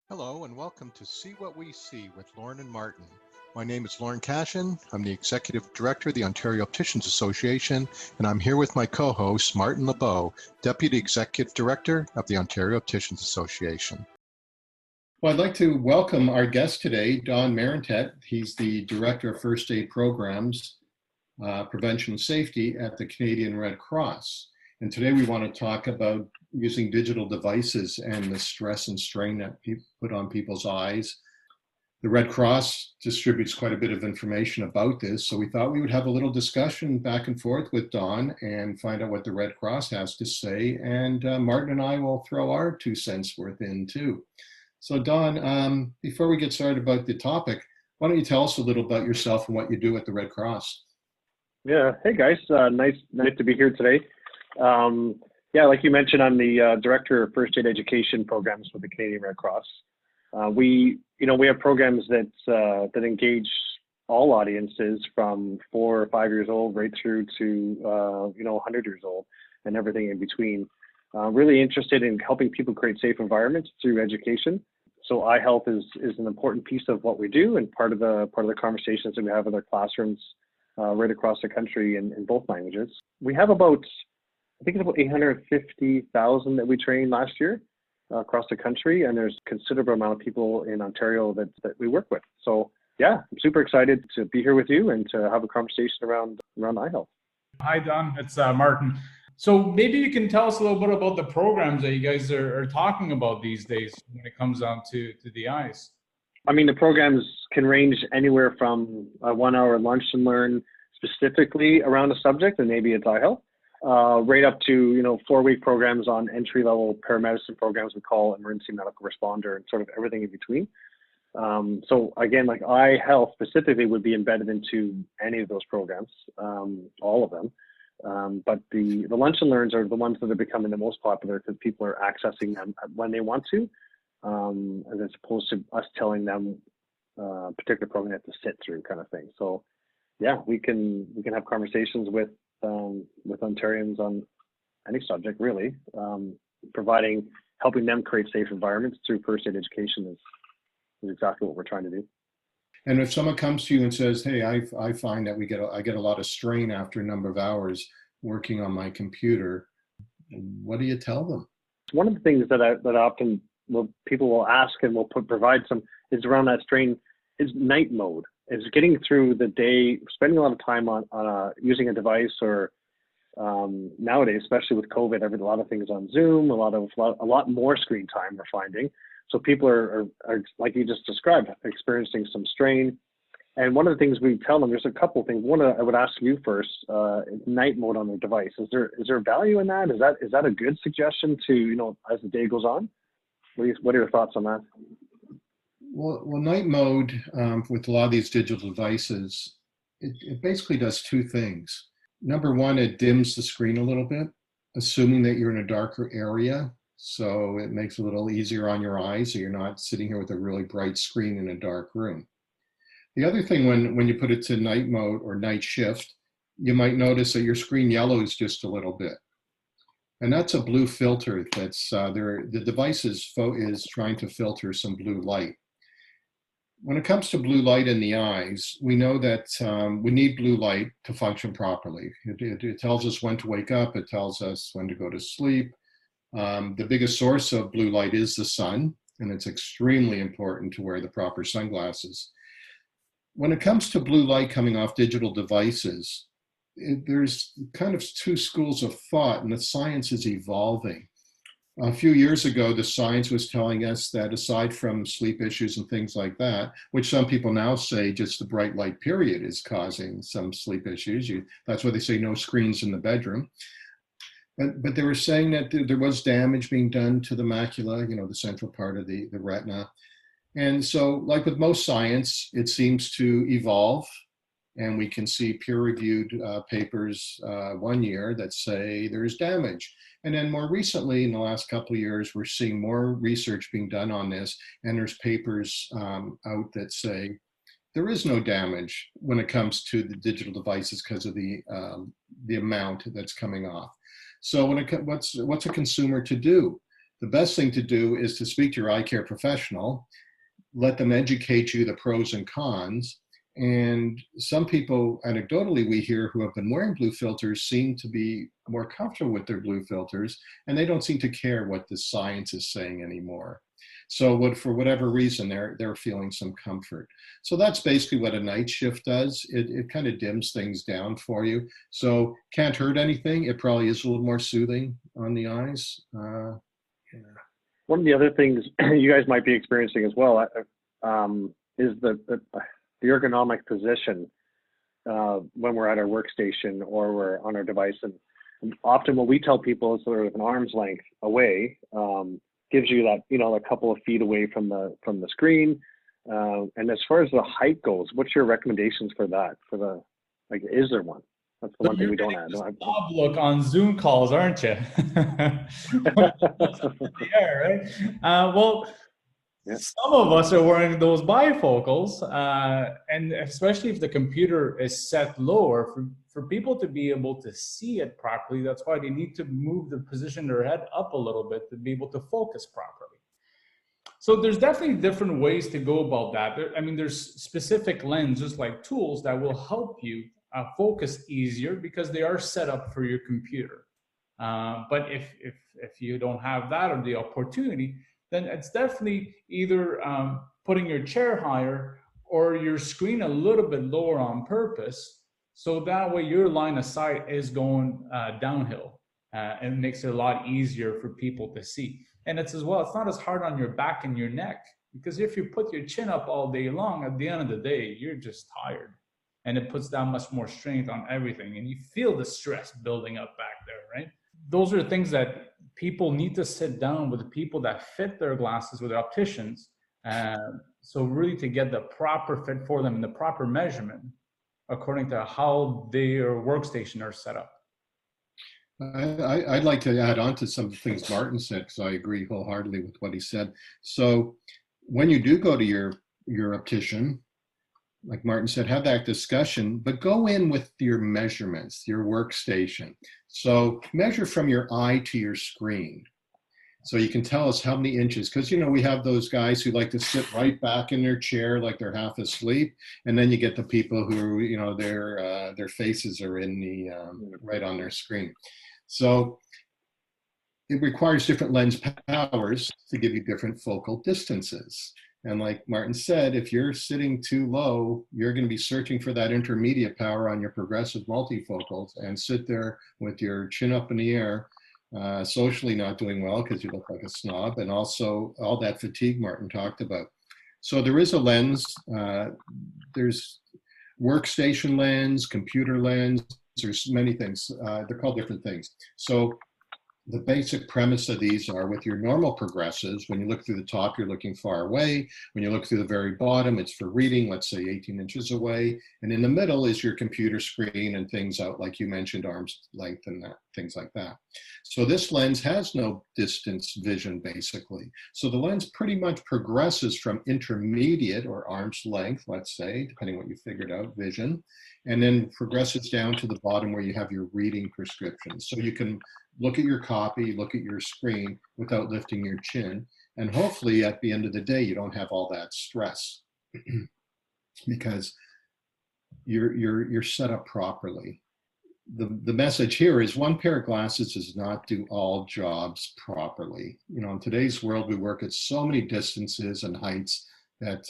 Hello and welcome to See What We See with Lorne Martin. My name is Lorne Cashin. I'm the Executive Director of the Ontario Opticians Association, and I'm here with my co-host, Martin LeBeau, Deputy Executive Director of the Ontario Opticians Association. Well, I'd like to welcome our guest today, Don Marentette. He's the Director of First Aid Programs, Prevention and Safety at the Canadian Red Cross. And today we want to talk about using digital devices and the stress and strain that people put on people's eyes. The Red Cross distributes quite a bit of information about this, so we thought we would have a little discussion back and forth with Don and find out what the Red Cross has to say. And Martin and I will throw our 2 cents worth in too. So Don, before we get started about the topic, why don't you tell us a little about yourself and what you do at the Red Cross? Yeah. Hey guys, nice to be here today. Like you mentioned, I'm the Director of First Aid Education Programs with the Canadian Red Cross. We have programs that engage all audiences from 4 or 5 years old right through to 100 years old and everything in between. Really interested in helping people create safe environments through education. So eye health is an important piece of what we do and part of the conversations that we have in our classrooms right across the country in both languages. We have about 850,000 that we trained last year across the country, and there's a considerable amount of people in Ontario that we work with. So yeah, I'm super excited to be here with you and to have a conversation around eye health. Hi Don, it's Martin. So maybe you can tell us a little bit about the programs that you guys are talking about these days when it comes down to the eyes. I mean, the programs can range anywhere from a 1-hour lunch and learn specifically around a subject, and maybe it's eye health, right up to 4-week programs on entry-level paramedicine programs we call emergency medical responder and sort of everything in between. So again, like eye health specifically would be embedded into any of those programs, all of them. But the lunch and learns are the ones that are becoming the most popular because people are accessing them when they want to, as opposed to us telling them a particular program they have to sit through kind of thing. So yeah, we can have conversations with Ontarians on any subject really, helping them create safe environments through first aid education is exactly what we're trying to do. And if someone comes to you and says, "Hey, I find that I get a lot of strain after a number of hours working on my computer," what do you tell them? One of the things that often people will ask and will provide some is around that strain is night mode. It's getting through the day, spending a lot of time on using a device or nowadays, especially with COVID, a lot of things on Zoom, a lot more screen time we're finding. So people are like you just described, experiencing some strain. And one of the things we tell them, there's a couple of things. One, I would ask you first, night mode on their device. Is there value in that? Is that a good suggestion to, as the day goes on? What are your thoughts on that? Well, night mode with a lot of these digital devices, it basically does 2 things. Number one, it dims the screen a little bit, assuming that you're in a darker area. So it makes it a little easier on your eyes, so you're not sitting here with a really bright screen in a dark room. The other thing, when you put it to night mode or night shift, you might notice that your screen yellows just a little bit. And that's a blue filter that's the device is trying to filter some blue light. When it comes to blue light in the eyes, we know that we need blue light to function properly. It tells us when to wake up. It tells us when to go to sleep. The biggest source of blue light is the sun, and it's extremely important to wear the proper sunglasses. When it comes to blue light coming off digital devices, there's kind of 2 schools of thought, and the science is evolving. A few years ago, the science was telling us that aside from sleep issues and things like that, which some people now say just the bright light period is causing some sleep issues. That's why they say no screens in the bedroom. But they were saying that there was damage being done to the macula, the central part of the retina. And so, like with most science, it seems to evolve. And we can see peer-reviewed papers 1 year that say there's damage. And then more recently, in the last couple of years, we're seeing more research being done on this. And there's papers out that say there is no damage when it comes to the digital devices because of the amount that's coming off. So what's a consumer to do? the best thing to do is to speak to your eye care professional, let them educate you the pros and cons. And some people, anecdotally, we hear who have been wearing blue filters seem to be more comfortable with their blue filters, and they don't seem to care what the science is saying anymore. So for whatever reason, they're feeling some comfort. So that's basically what a night shift does. It kind of dims things down for you. So can't hurt anything. It probably is a little more soothing on the eyes. Yeah. One of the other things you guys might be experiencing as well is the ergonomic position when we're at our workstation or we're on our device. And often what we tell people is sort of an arm's length away gives you that, a couple of feet away from the screen. And as far as the height goes, what's your recommendations for that? Is there one? That's the one thing we don't have. Bob look on Zoom calls, aren't you? Yeah, right? Some of us are wearing those bifocals, and especially if the computer is set lower, for people to be able to see it properly, that's why they need to move the position of their head up a little bit to be able to focus properly. So there's definitely different ways to go about that. There's specific lenses like tools that will help you focus easier because they are set up for your computer. But if you don't have that or the opportunity, then it's definitely either putting your chair higher or your screen a little bit lower on purpose. So that way your line of sight is going downhill and it makes it a lot easier for people to see. And it's not as hard on your back and your neck, because if you put your chin up all day long, at the end of the day, you're just tired. And it puts that much more strength on everything. And you feel the stress building up back there, right? Those are things that people need to sit down with the people that fit their glasses with their opticians. So really to get the proper fit for them and the proper measurement according to how their workstation are set up. I'd like to add on to some of the things Martin said, because I agree wholeheartedly with what he said. So when you do go to your optician, like Martin said, have that discussion, but go in with your measurements, your workstation. So measure from your eye to your screen. So you can tell us how many inches, because, we have those guys who like to sit right back in their chair like they're half asleep. And then you get the people who, their faces are in the, right on their screen. So it requires different lens powers to give you different focal distances. And like Martin said, if you're sitting too low, you're going to be searching for that intermediate power on your progressive multifocals and sit there with your chin up in the air, socially not doing well because you look like a snob, and also all that fatigue Martin talked about. So there is a lens. There's workstation lens, computer lens. There's many things. They're called different things. So the basic premise of these are with your normal progressives, when you look through the top, you're looking far away. When you look through the very bottom, it's for reading, let's say 18 inches away. And in the middle is your computer screen and things out, like you mentioned, arm's length and things like that. So this lens has no distance vision, basically. So the lens pretty much progresses from intermediate or arm's length, let's say, depending what you figured out, vision, and then progresses down to the bottom where you have your reading prescriptions. So you can look at your copy, look at your screen without lifting your chin. And hopefully at the end of the day, you don't have all that stress because you're set up properly. The message here is one pair of glasses does not do all jobs properly. In today's world, we work at so many distances and heights that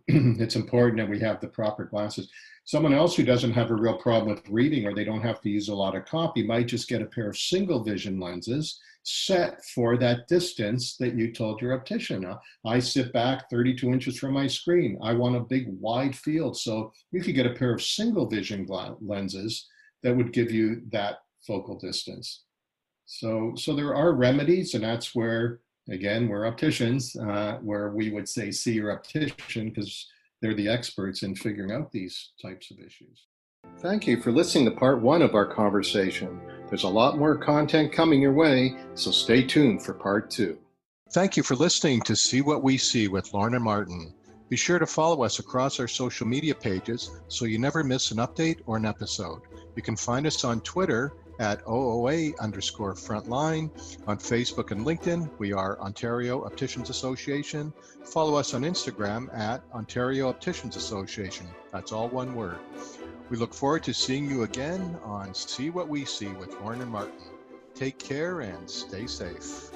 it's important that we have the proper glasses. Someone else who doesn't have a real problem with reading, or they don't have to use a lot of copy, might just get a pair of single vision lenses set for that distance that you told your optician. I sit back 32 inches from my screen. I want a big wide field. So you could get a pair of single vision lenses that would give you that focal distance. So there are remedies, and that's where, again, we're opticians, where we would say see your optician, because they're the experts in figuring out these types of issues. Thank you for listening to part 1 of our conversation. There's a lot more content coming your way, so stay tuned for part 2. Thank you for listening to See What We See with Lorne Martin. Be sure to follow us across our social media pages so you never miss an update or an episode. You can find us on Twitter at OOA_frontline. On Facebook and LinkedIn, we are Ontario Opticians Association. Follow us on Instagram at Ontario Opticians Association. That's all one word. We look forward to seeing you again on See What We See with Lorne and Martin. Take care and stay safe.